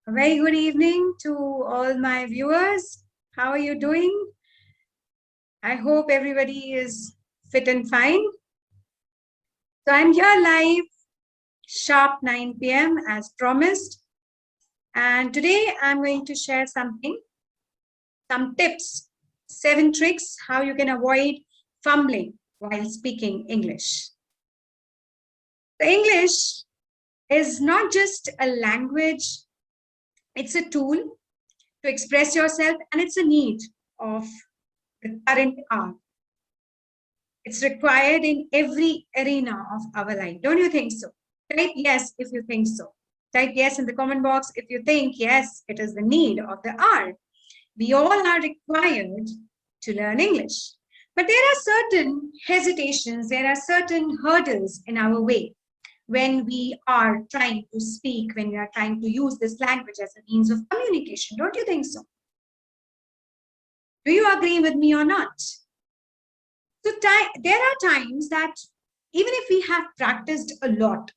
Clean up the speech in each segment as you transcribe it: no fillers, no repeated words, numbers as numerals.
A very good evening to all my viewers. How are you doing? I hope everybody is fit and fine. So I'm here live, sharp 9 p.m. as promised. And today I'm going to share some tips, 7 tricks how you can avoid fumbling while speaking English. The English is not just a language, it's a tool to express yourself, and it's a need of the current hour. It's required in every arena of our life. Don't you think so? Type yes if you think so. Type yes in the comment box if you think yes, it is the need of the hour. We all are required to learn English. But there are certain hesitations, there are certain hurdles in our way when we are trying to speak, when we are trying to use this language as a means of communication. Don't you think so? Do you agree with me or not? So there are times that even if we have practiced a lot,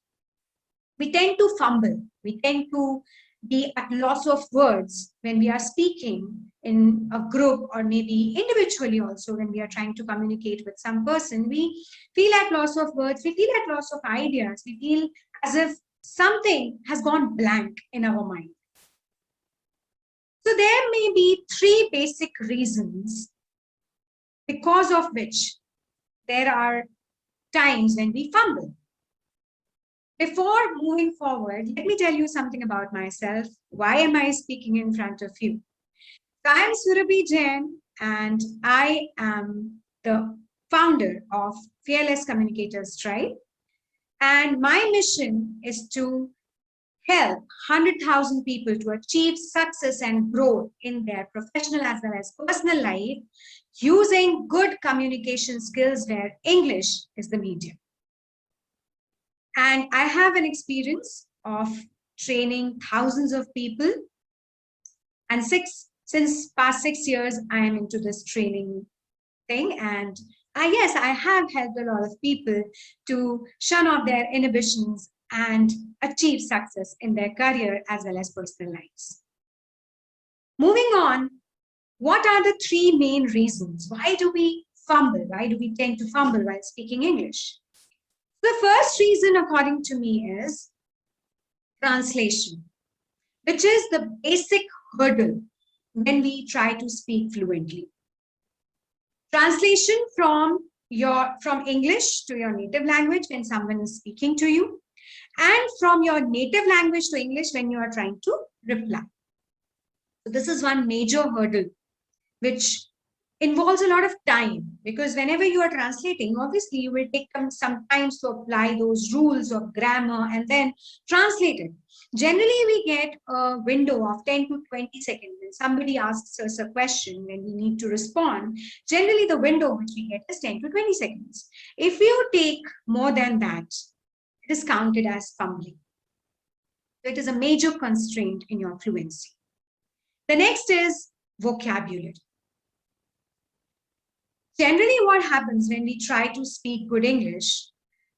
we tend to fumble. We tend to be at loss of words when we are speaking in a group, or maybe individually also when we are trying to communicate with some person. We feel at loss of words, we feel at loss of ideas, we feel as if something has gone blank in our mind. So there may be 3 basic reasons because of which there are times when we fumble. Before moving forward, let me tell you something about myself. Why am I speaking in front of you? So I'm Surabhi Jain, and I am the founder of Fearless Communicators Tribe. And my mission is to help 100,000 people to achieve success and growth in their professional as well as personal life using good communication skills where English is the medium. And I have an experience of training thousands of people. And since past 6 years, I am into this training thing. And yes, I have helped a lot of people to shun off their inhibitions and achieve success in their career as well as personal lives. Moving on, what are the 3 main reasons? Why do we fumble? Why do we tend to fumble while speaking English? The first reason, according to me, is translation, which is the basic hurdle when we try to speak fluently. Translation from English to your native language when someone is speaking to you, and from your native language to English when you are trying to reply. So this is one major hurdle which involves a lot of time, because whenever you are translating, obviously you will take some time to apply those rules of grammar and then translate it. Generally, we get a window of 10 to 20 seconds. When somebody asks us a question, when we need to respond, generally the window which we get is 10 to 20 seconds. If you take more than that, it is counted as fumbling. So it is a major constraint in your fluency. The next is vocabulary. Generally, what happens when we try to speak good English,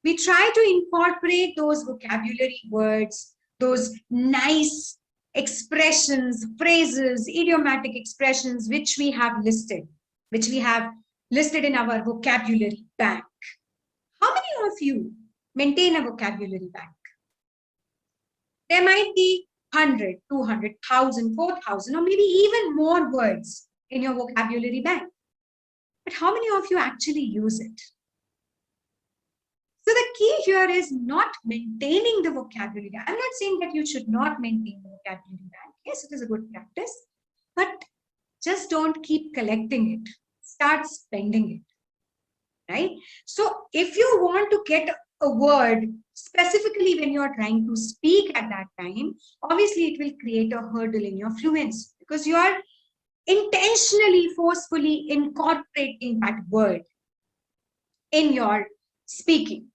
we try to incorporate those vocabulary words, those nice expressions, phrases, idiomatic expressions, which we have listed in our vocabulary bank. How many of you maintain a vocabulary bank? There might be 100, 200, 1,000, 4,000, or maybe even more words in your vocabulary bank. But how many of you actually use it? So the key here is not maintaining the vocabulary. I'm not saying that you should not maintain the vocabulary bank. Yes, it is a good practice, but just don't keep collecting it. Start spending it, right? So if you want to get a word specifically when you're trying to speak at that time, obviously it will create a hurdle in your fluency, because you are intentionally, forcefully incorporating that word in your speaking.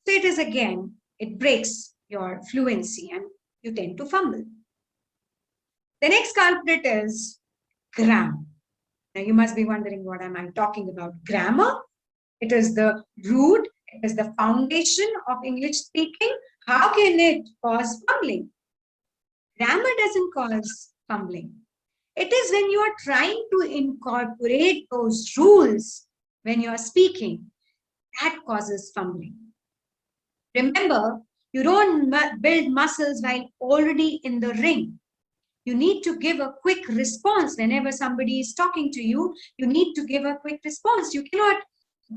So it is again, it breaks your fluency and you tend to fumble. The next culprit is grammar. Now you must be wondering, what am I talking about? Grammar? It is the root, it is the foundation of English speaking. How can it cause fumbling? Grammar doesn't cause fumbling. It is when you are trying to incorporate those rules when you are speaking that causes fumbling. Remember, you don't build muscles while already in the ring. You need to give a quick response whenever somebody is talking to you. You need to give a quick response. You cannot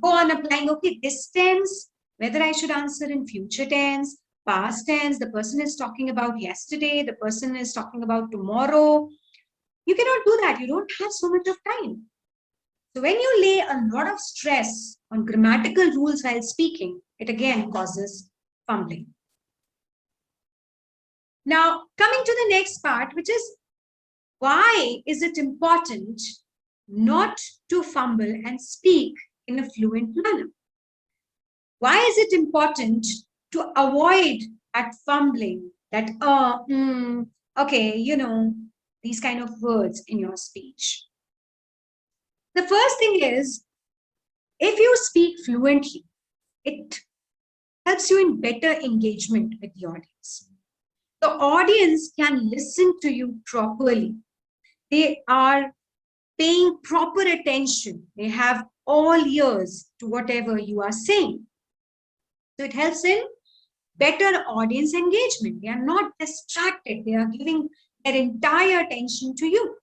go on applying, okay, this tense, whether I should answer in future tense, past tense, the person is talking about yesterday, the person is talking about tomorrow. You cannot do that. You don't have so much of time. So when you lay a lot of stress on grammatical rules while speaking, it again causes fumbling. Now, coming to the next part, which is why is it important not to fumble and speak in a fluent manner? Why is it important to avoid that fumbling, that, okay, you know, these kind of words in your speech? The first thing is, if you speak fluently, it helps you in better engagement with the audience. The audience can listen to you properly. They are paying proper attention. They have all ears to whatever you are saying. So it helps in better audience engagement. They are not distracted. They are giving their entire attention to you.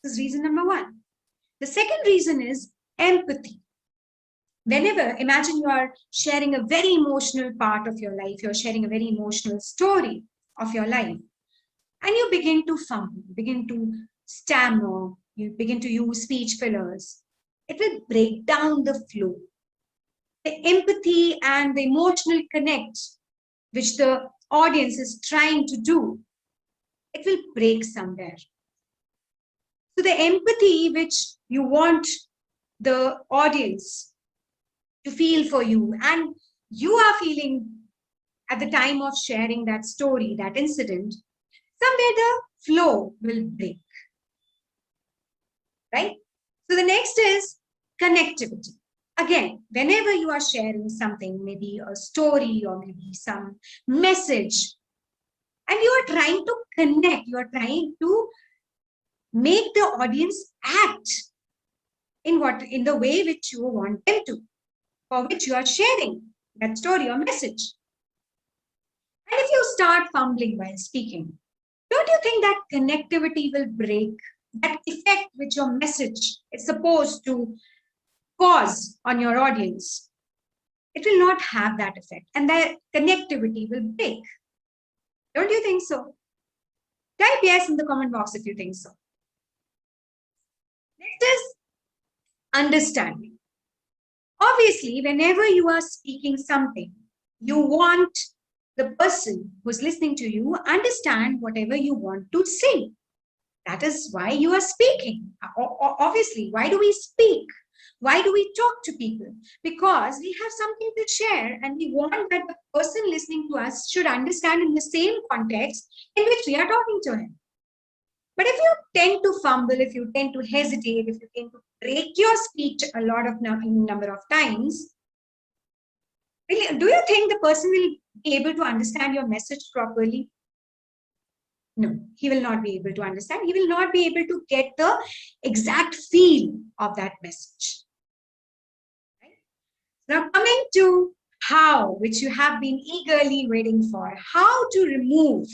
This is reason number one. The second reason is empathy. Whenever, imagine you are sharing a very emotional part of your life, you're sharing a very emotional story of your life, and you begin to fumble, begin to stammer, you begin to use speech fillers, it will break down the flow. The empathy and the emotional connect, which the audience is trying to do, it will break somewhere. So the empathy which you want the audience to feel for you, and you are feeling at the time of sharing that story, that incident, somewhere the flow will break, right? So the next is connectivity. Again, whenever you are sharing something, maybe a story or maybe some message, and you are trying to connect, you are trying to make the audience act in the way which you want them to, for which you are sharing that story or message. And if you start fumbling while speaking, don't you think that connectivity will break? That effect which your message is supposed to cause on your audience, it will not have that effect, and that connectivity will break. Don't you think so? Type yes in the comment box if you think so. Next is understanding. Obviously, whenever you are speaking something, you want the person who's listening to you understand whatever you want to say. That is why you are speaking. Obviously, why do we speak? Why do we talk to people? Because we have something to share and we want that the person listening to us should understand in the same context in which we are talking to him. But if you tend to fumble, if you tend to hesitate, if you tend to break your speech a lot of number of times, really, do you think the person will be able to understand your message properly? No, he will not be able to understand. He will not be able to get the exact feel of that message. Right? Now, coming to how, which you have been eagerly waiting for, how to remove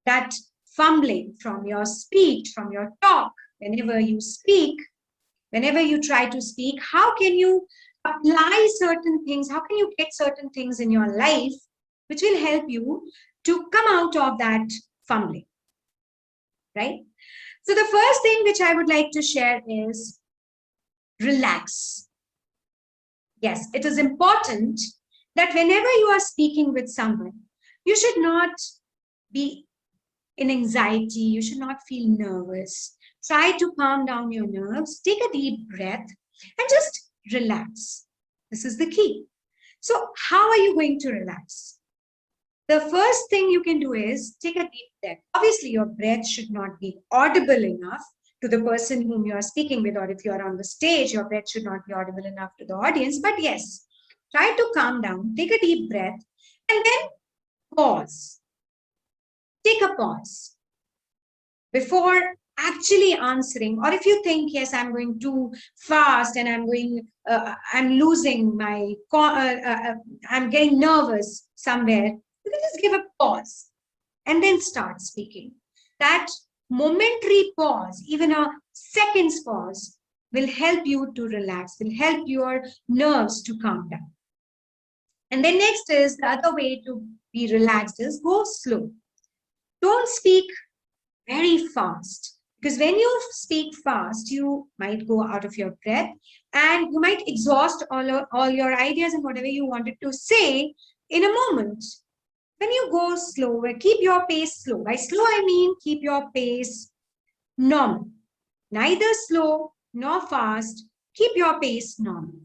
that fumbling from your speech, from your talk, whenever you speak, whenever you try to speak, how can you apply certain things? How can you get certain things in your life which will help you to come out of that fumbling, right? So the first thing which I would like to share is relax. Yes, it is important that whenever you are speaking with someone, you should not be in anxiety, you should not feel nervous. Try to calm down your nerves, take a deep breath, and just relax. This is the key. So how are you going to relax? The first thing you can do is take a deep breath. Obviously, your breath should not be audible enough to the person whom you are speaking with, or if you are on the stage, your breath should not be audible enough to the audience. But yes, try to calm down, take a deep breath, and then pause. take a pause before actually answering. Or if you think, yes, I'm going too fast and I'm losing I'm getting nervous somewhere, you can just give a pause and then start speaking. That momentary pause, even a second's pause, will help you to relax, will help your nerves to calm down. And then next is the other way to be relaxed is go slow. Don't speak very fast, because when you speak fast, you might go out of your breath and you might exhaust all your ideas and whatever you wanted to say in a moment. When you go slow, keep your pace slow. By slow, I mean keep your pace normal. Neither slow nor fast. Keep your pace normal.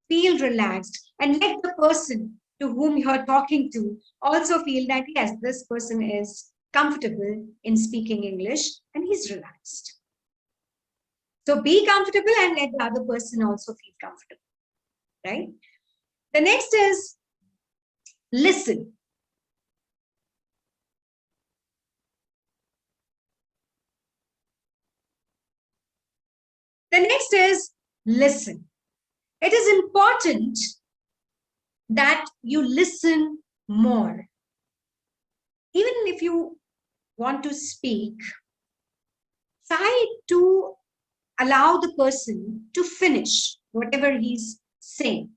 Feel relaxed and let the person to whom you're talking to also feel that, yes, this person is comfortable in speaking English and he's relaxed. So be comfortable and let the other person also feel comfortable, right? The next is listen. The next is listen. It is important that you listen more. Even if you want to speak, try to allow the person to finish whatever he's saying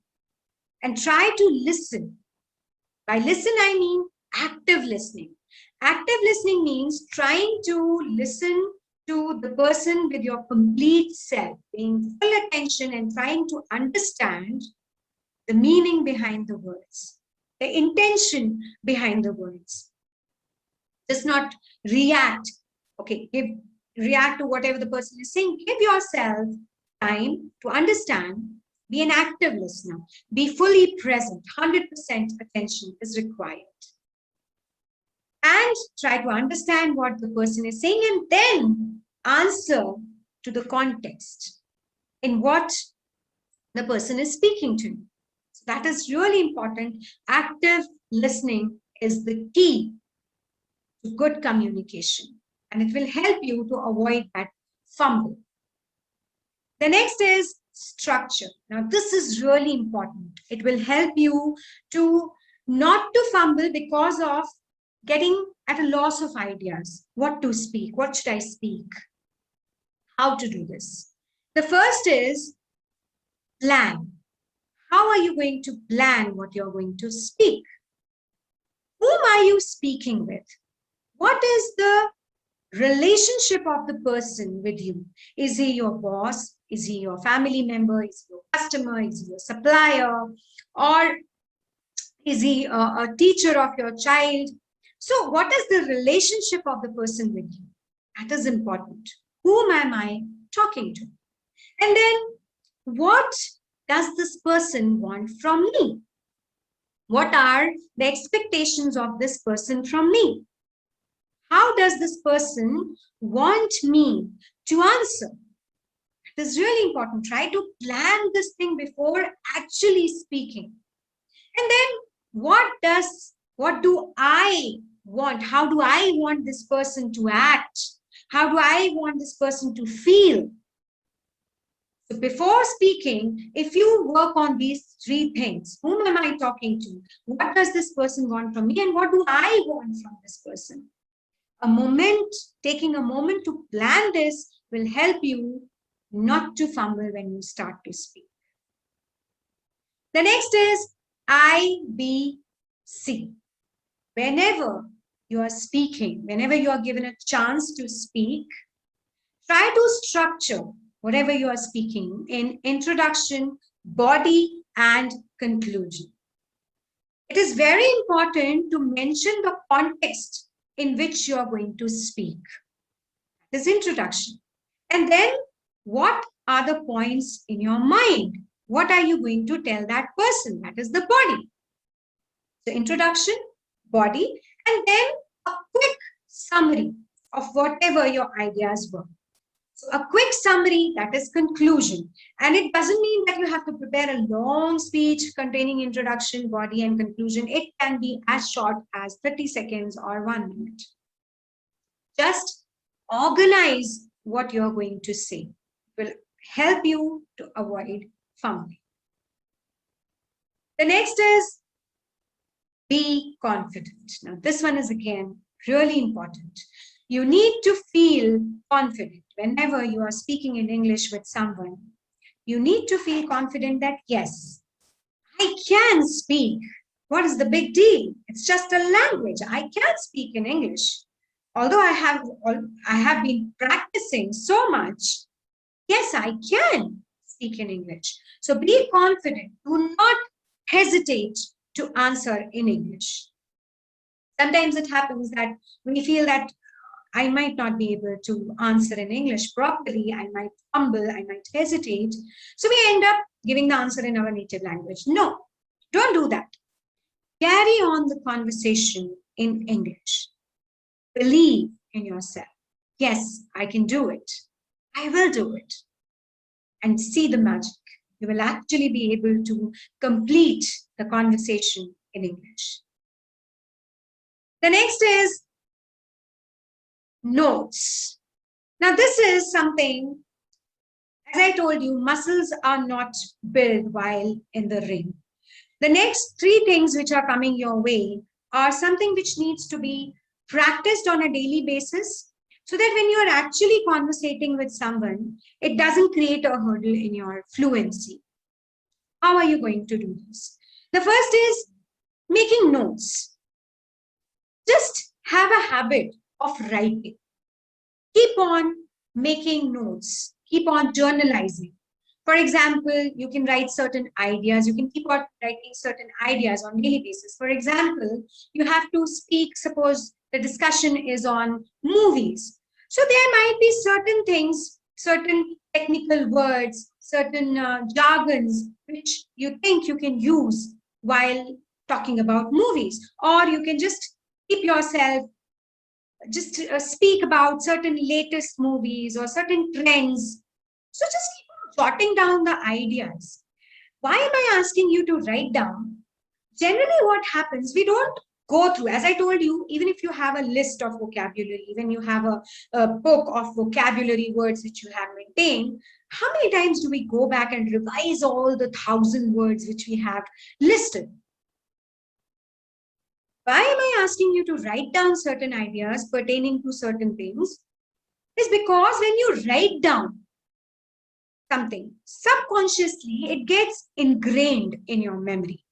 and try to listen. By listen, I mean active listening. Active listening means trying to listen to the person with your complete self, paying full attention and trying to understand the meaning behind the words, the intention behind the words. Just not react. Okay, react to whatever the person is saying. Give yourself time to understand. Be an active listener. Be fully present. 100% attention is required. And try to understand what the person is saying and then answer to the context in what the person is speaking to. So that is really important. Active listening is the key to good communication, and it will help you to avoid that fumble. The next is structure. Now, this is really important. It will help you to not to fumble because of getting at a loss of ideas. What to speak? What should I speak? How to do this? The first is plan. How are you going to plan what you're going to speak? Whom are you speaking with? What is the relationship of the person with you? Is he your boss? Is he your family member? Is he your customer? Is he your supplier? Or is he a teacher of your child? So what is the relationship of the person with you? That is important. Whom am I talking to? And then what does this person want from me? What are the expectations of this person from me? How does this person want me to answer? It is really important. Try to plan this thing before actually speaking. And then what do I want? How do I want this person to act? How do I want this person to feel? So before speaking, if you work on these three things, whom am I talking to? What does this person want from me? And what do I want from this person? Taking a moment to plan this will help you not to fumble when you start to speak. The next is IBC. Whenever you are speaking, whenever you are given a chance to speak, try to structure whatever you are speaking in introduction, body, and conclusion. It is very important to mention the context in which you are going to speak. This introduction. And then what are the points in your mind? What are you going to tell that person? That is the body. So introduction, body, and then a quick summary of whatever your ideas were. So a quick summary, that is conclusion. And it doesn't mean that you have to prepare a long speech containing introduction, body, and conclusion. It can be as short as 30 seconds or 1 minute. Just organize what you're going to say. It will help you to avoid fumbling. The next is be confident. Now, this one is again really important. You need to feel confident whenever you are speaking in English with someone. You need to feel confident that, yes, I can speak. What is the big deal? It's just a language. I can speak in English. Although I have been practicing so much, yes, I can speak in English. So be confident. Do not hesitate to answer in English. Sometimes it happens that we feel that I might not be able to answer in English properly. I might fumble, I might hesitate. So we end up giving the answer in our native language. No, don't do that. Carry on the conversation in English. Believe in yourself. Yes, I can do it. I will do it. And see the magic. You will actually be able to complete the conversation in English. The next is notes. Now, this is something, as I told you, muscles are not built while in the ring. The next three things which are coming your way are something which needs to be practiced on a daily basis so that when you are actually conversating with someone, it doesn't create a hurdle in your fluency. How are you going to do this? The first is making notes. Just have a habit of writing. Keep on making notes. Keep on journalizing. For example, you can write certain ideas. You can keep on writing certain ideas on daily basis. For example, you have to speak, suppose the discussion is on movies. So there might be certain things, certain technical words, certain jargons, which you think you can use while talking about movies. Or you can just keep yourself, just speak about certain latest movies or certain trends. So just keep on jotting down the ideas. Why am I asking you to write down? Generally, what happens, we don't go through, as I told you, even if you have a list of vocabulary, even you have a book of vocabulary words which you have maintained, how many times do we go back and revise all the 1,000 words which we have listed? Why am I asking you to write down certain ideas pertaining to certain things? Is because when you write down something, subconsciously, it gets ingrained in your memory.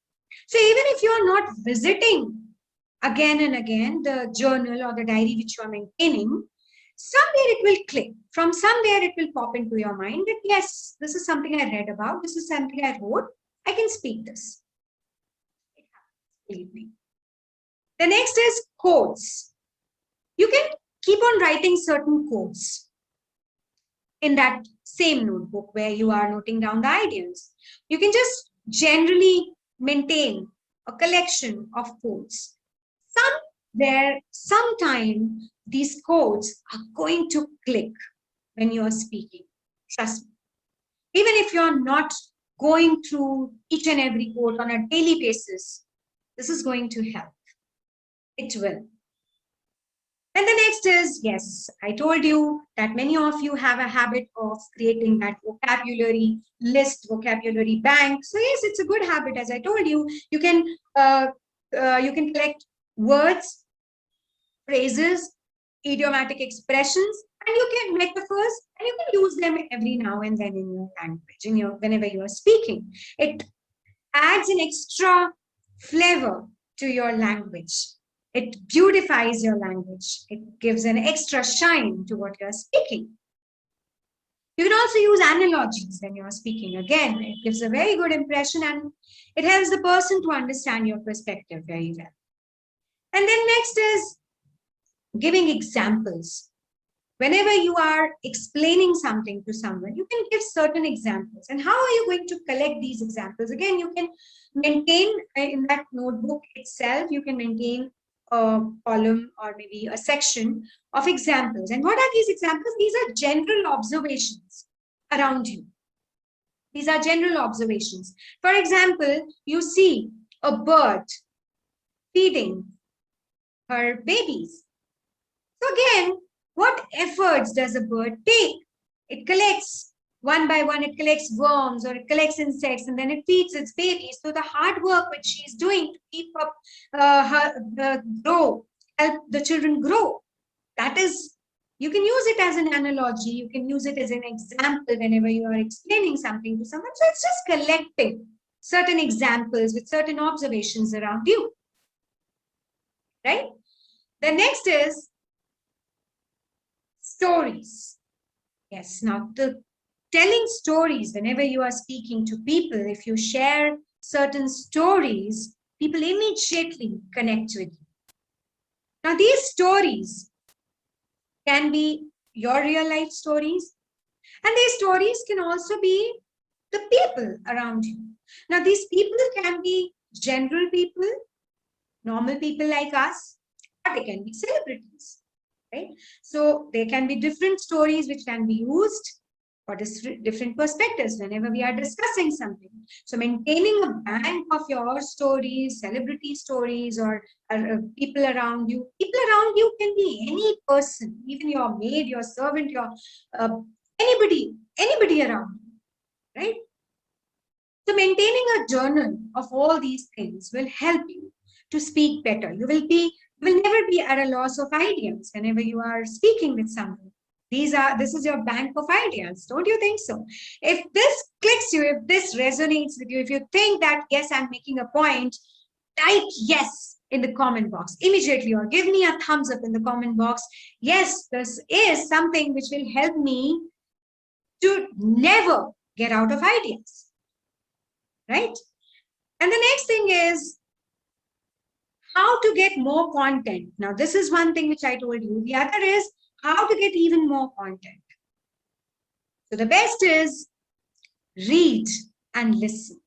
So even if you are not visiting again and again the journal or the diary which you are maintaining, somewhere it will click. From somewhere it will pop into your mind that yes, this is something I read about, this is something I wrote, I can speak this. It happens, believe me. The next is quotes. You can keep on writing certain quotes in that same notebook where you are noting down the ideas. You can just generally maintain a collection of quotes. Sometime these quotes are going to click when you are speaking. Trust me. Even if you're not going through each and every quote on a daily basis, this is going to help. It will. And the next is, yes, I told you that many of you have a habit of creating that vocabulary list, vocabulary bank. So yes, it's a good habit. As I told you, you can collect words, phrases, idiomatic expressions, and you can metaphors, and you can use them every now and then in your language, whenever you are speaking. It adds an extra flavor to your language. It beautifies your language. It gives an extra shine to what you're speaking. You can also use analogies when you're speaking. Again, it gives a very good impression and it helps the person to understand your perspective very well. And then next is giving examples. Whenever you are explaining something to someone, you can give certain examples. And how are you going to collect these examples? Again, you can maintain in that notebook itself, you can maintain a column or maybe a section of examples. And what are these examples? These are general observations around you. These are general observations. For example, you see a bird feeding her babies. So again, efforts does a bird take? It collects one by one, it collects worms or it collects insects and then it feeds its babies. So the hard work which she's doing to keep up help the children grow. That is, you can use it as an analogy. You can use it as an example whenever you are explaining something to someone. So it's just collecting certain examples with certain observations around you, right? The next is stories. Yes, now the telling stories, whenever you are speaking to people, if you share certain stories, people immediately connect with you. Now, these stories can be your real life stories, and these stories can also be the people around you. Now, these people can be general people, normal people like us, or they can be celebrities, right? So there can be different stories which can be used for different perspectives whenever we are discussing something. So maintaining a bank of your stories, celebrity stories, or people around you. People around you can be any person, even your maid, your servant, your anybody around you, right? So maintaining a journal of all these things will help you to speak better. You will never be at a loss of ideas whenever you are speaking with someone. This is your bank of ideas. Don't you think so? If this clicks you, if this resonates with you, if you think that, yes, I'm making a point, type yes in the comment box immediately, or give me a thumbs up in the comment box. Yes, this is something which will help me to never get out of ideas, right? And the next thing is how to get more content. Now, this is one thing which I told you. The other is how to get even more content. So the best is read and listen.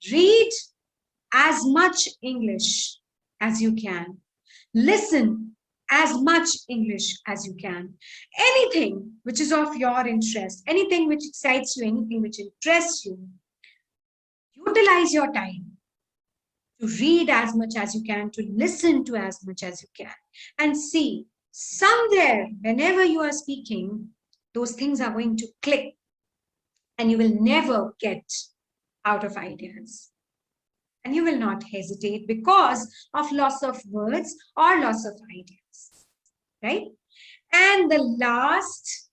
Read as much English as you can. Listen as much English as you can. Anything which is of your interest, anything which excites you, anything which interests you, utilize your time to read as much as you can, to listen to as much as you can, and see somewhere, whenever you are speaking, those things are going to click and you will never get out of ideas. And you will not hesitate because of loss of words or loss of ideas, right? And the last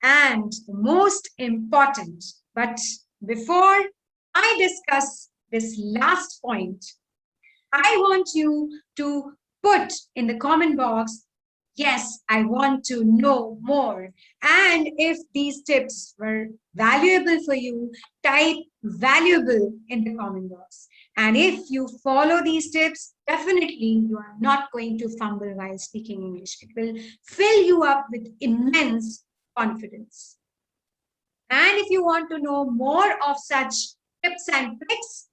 and the most important, but before I discuss this last point, I want you to put in the comment box, yes, I want to know more. And if these tips were valuable for you, type valuable in the comment box. And if you follow these tips, definitely you are not going to fumble while speaking English. It will fill you up with immense confidence. And if you want to know more of such tips and tricks,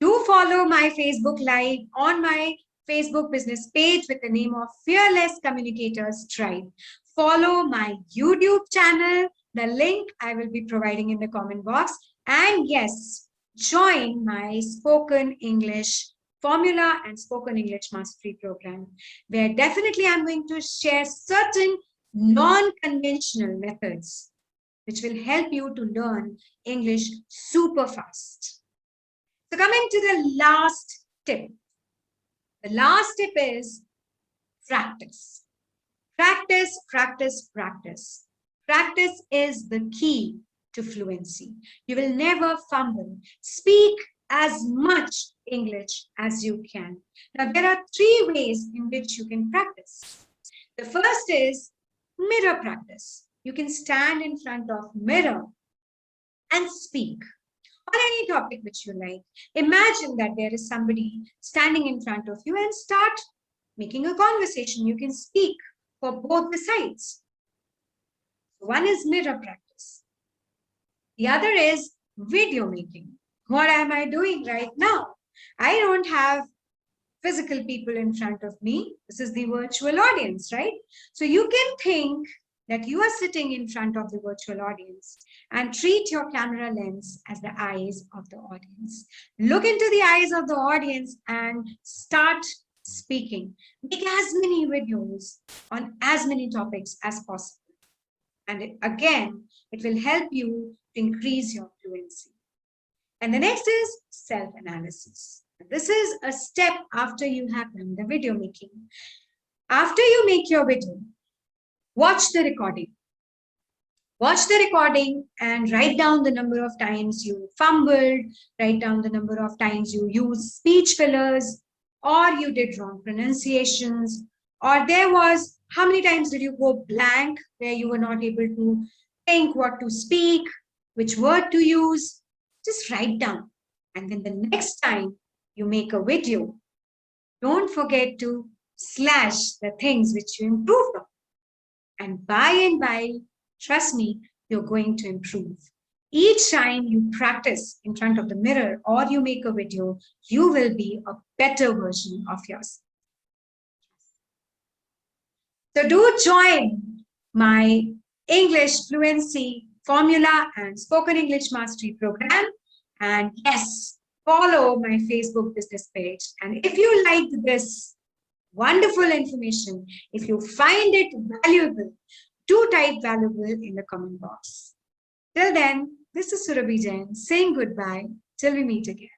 do follow my Facebook Live on my Facebook business page with the name of Fearless Communicators Tribe. Follow my YouTube channel. The link I will be providing in the comment box. And yes, join my spoken English formula and spoken English mastery program, where definitely I'm going to share certain non-conventional methods which will help you to learn English super fast. So coming to the last tip. The last tip is practice. Practice, practice, practice. Practice is the key to fluency. You will never fumble. Speak as much English as you can. Now, there are 3 ways in which you can practice. The first is mirror practice. You can stand in front of mirror and speak on any topic which you like. Imagine that there is somebody standing in front of you and start making a conversation. You can speak for both the sides. One is mirror practice. The other is video making. What am I doing right now? I don't have physical people in front of me. This is the virtual audience, right? So you can think that you are sitting in front of the virtual audience and treat your camera lens as the eyes of the audience. Look into the eyes of the audience and start speaking. Make as many videos on as many topics as possible. And it will help you to increase your fluency. And the next is self-analysis. This is a step after you have done the video making. After you make your video, watch the recording. Watch the recording and write down the number of times you fumbled, write down the number of times you used speech fillers, or you did wrong pronunciations, or there was how many times did you go blank where you were not able to think what to speak, which word to use. Just write down. And then the next time you make a video, don't forget to slash the things which you improved on. And by, trust me, you're going to improve. Each time you practice in front of the mirror or you make a video, you will be a better version of yourself. So do join my English fluency formula and spoken English mastery program. And yes, follow my Facebook business page. And if you liked this wonderful information, if you find it valuable, do type valuable in the comment box. Till then, this is Surabhi Jain saying goodbye till we meet again.